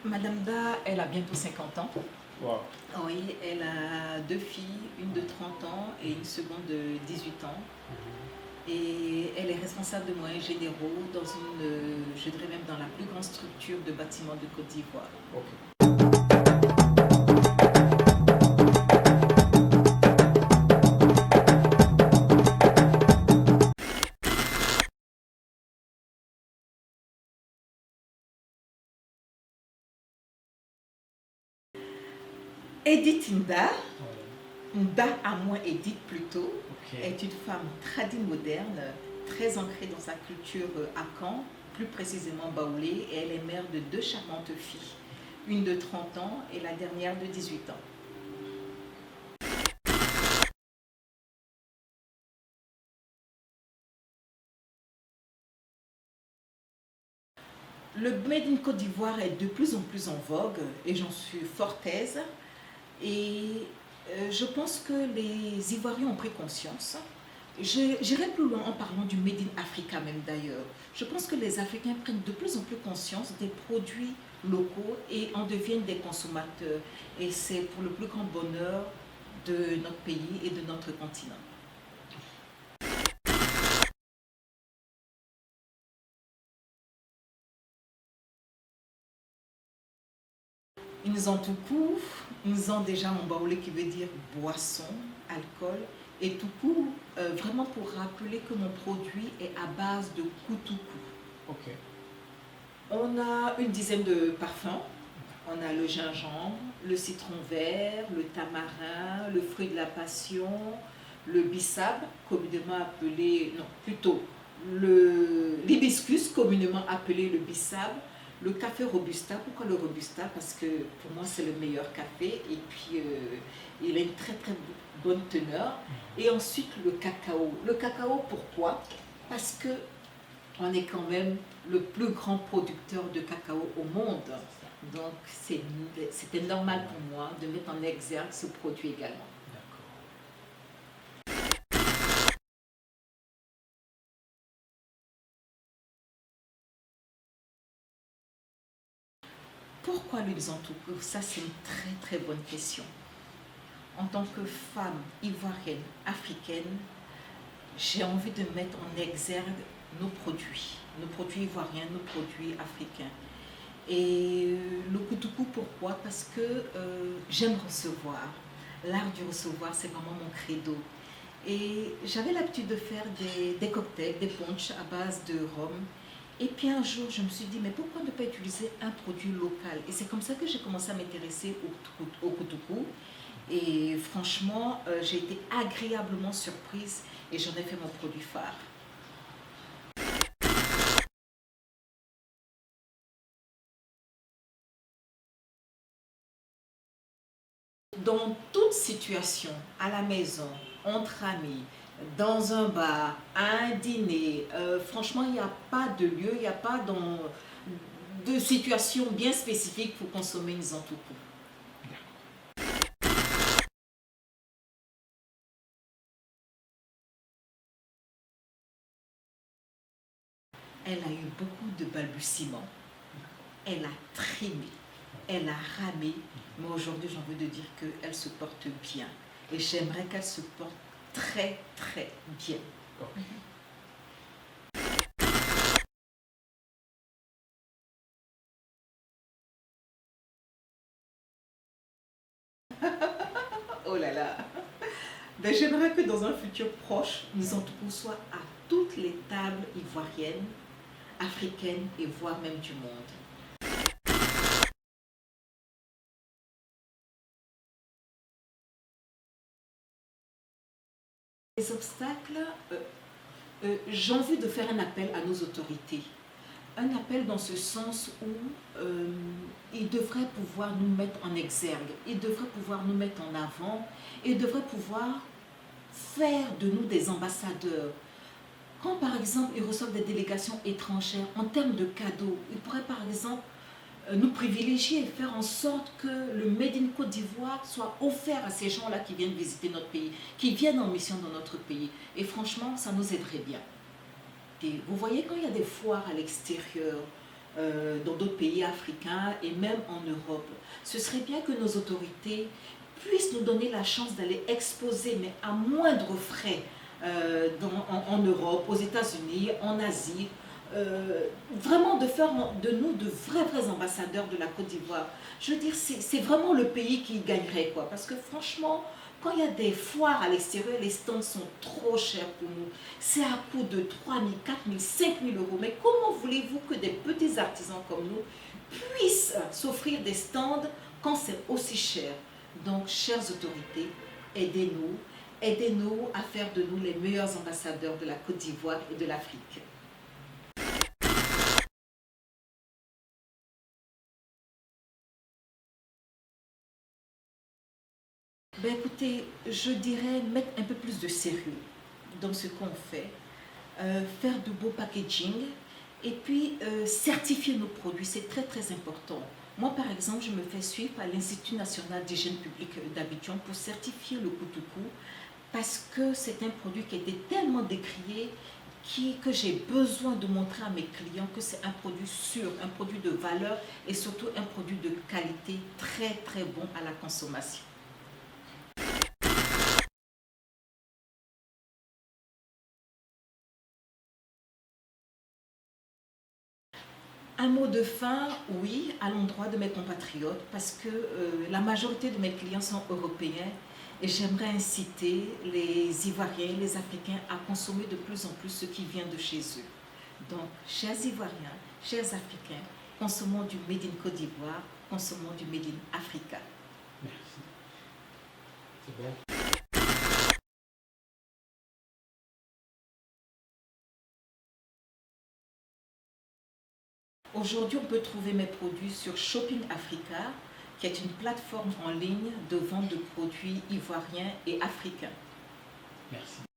Madame Da, elle a bientôt 50 ans. Wow. Oui, elle a deux filles, une de 30 ans et une seconde de 18 ans. Et elle est responsable de moyens généraux dans je dirais même dans la plus grande structure de bâtiments de Côte d'Ivoire. Ok. Edith Nda, Ouais. Nda à moins Edith plutôt, Ok. est une femme moderne, très ancrée dans sa culture Akan, plus précisément baoulée, et elle est mère de deux charmantes filles, une de 30 ans et la dernière de 18 ans. Le Made in Côte d'Ivoire est de plus en plus en vogue et j'en suis fort aise. Et je pense que les Ivoiriens ont pris conscience. J'irai plus loin en parlant du Made in Africa même d'ailleurs. Je pense que les Africains prennent de plus en plus conscience des produits locaux et en deviennent des consommateurs. Et c'est pour le plus grand bonheur de notre pays et de notre continent. Nzantoukou, Nzan déjà en baoulé qui veut dire boisson, alcool, et Toukou vraiment pour rappeler que mon produit est à base de koutoukou. Ok. On a une dizaine de parfums. On a le gingembre, le citron vert, le tamarin, le fruit de la passion, le bissap, communément appelé, non, plutôt l'hibiscus, communément appelé le bissap, le café robusta. Pourquoi le robusta? Parce que pour moi c'est le meilleur café et puis il a une très très bonne teneur. Et ensuite le cacao. Le cacao, pourquoi? Parce que on est quand même le plus grand producteur de cacao au monde. Donc c'était normal pour moi de mettre en exergue ce produit également. D'accord. Pourquoi l'huile Zantouk? Ça c'est une très très bonne question. En tant que femme ivoirienne, africaine, j'ai envie de mettre en exergue nos produits ivoiriens, nos produits africains. Et le koutoukou, pourquoi? Parce que j'aime recevoir. L'art du recevoir, c'est vraiment mon credo. Et j'avais l'habitude de faire des cocktails, des punchs à base de rhum. Et puis un jour, je me suis dit, mais pourquoi ne pas utiliser un produit local? Et c'est comme ça que j'ai commencé à m'intéresser au koutoukou. Et franchement, j'ai été agréablement surprise et j'en ai fait mon produit phare. Dans toute situation, à la maison, entre amis, dans un bar, à un dîner, franchement, il n'y a pas de lieu, il n'y a pas de situation bien spécifique pour consommer une zantoukou. Elle a eu beaucoup de balbutiements, elle a trémé, elle a ramé, mais aujourd'hui, j'ai envie de dire qu'elle se porte bien. Et j'aimerais qu'elle se porte très, très bien. Ok. Oh là là. Ben, j'aimerais que dans un futur proche, nous en tout soit à toutes les tables ivoiriennes, africaines et voire même du monde. Les obstacles, j'ai envie de faire un appel à nos autorités. Un appel dans ce sens où ils devraient pouvoir nous mettre en exergue, ils devraient pouvoir nous mettre en avant, ils devraient pouvoir faire de nous des ambassadeurs. Quand par exemple ils reçoivent des délégations étrangères en termes de cadeaux, ils pourraient par exemple nous privilégier et faire en sorte que le Made in Côte d'Ivoire soit offert à ces gens-là qui viennent visiter notre pays, qui viennent en mission dans notre pays. Et franchement, ça nous aiderait bien. Et vous voyez, quand il y a des foires à l'extérieur, dans d'autres pays africains et même en Europe. Ce serait bien que nos autorités puissent nous donner la chance d'aller exposer, mais à moindre frais, en Europe, aux États-Unis, en Asie, vraiment de faire de nous de vrais ambassadeurs de la Côte d'Ivoire. Je veux dire, c'est vraiment le pays qui gagnerait, quoi. Parce que franchement, quand il y a des foires à l'extérieur, les stands sont trop chers pour nous. C'est à coût de 3 000, 4 000, 5 000 euros. Mais comment voulez-vous que des petits artisans comme nous puissent s'offrir des stands quand c'est aussi cher? Donc, chères autorités, aidez-nous. Aidez-nous à faire de nous les meilleurs ambassadeurs de la Côte d'Ivoire et de l'Afrique. Ben écoutez, je dirais mettre un peu plus de sérieux dans ce qu'on fait, faire de beaux packaging et puis certifier nos produits, c'est très important. Moi par exemple, je me fais suivre par l'Institut national d'hygiène publique d'Abidjan pour certifier le Koutoukou parce que c'est un produit qui a été tellement décrié que j'ai besoin de montrer à mes clients que c'est un produit sûr, un produit de valeur et surtout un produit de qualité très bon à la consommation. Un mot de fin, oui, à l'endroit de mes compatriotes, parce que la majorité de mes clients sont européens et j'aimerais inciter les Ivoiriens, les Africains à consommer de plus en plus ce qui vient de chez eux. Donc, chers Ivoiriens, chers Africains, consommons du Made in Côte d'Ivoire, consommons du Made in Africa. Merci. C'est bon. Aujourd'hui, on peut trouver mes produits sur Shopping Africa, qui est une plateforme en ligne de vente de produits ivoiriens et africains. Merci.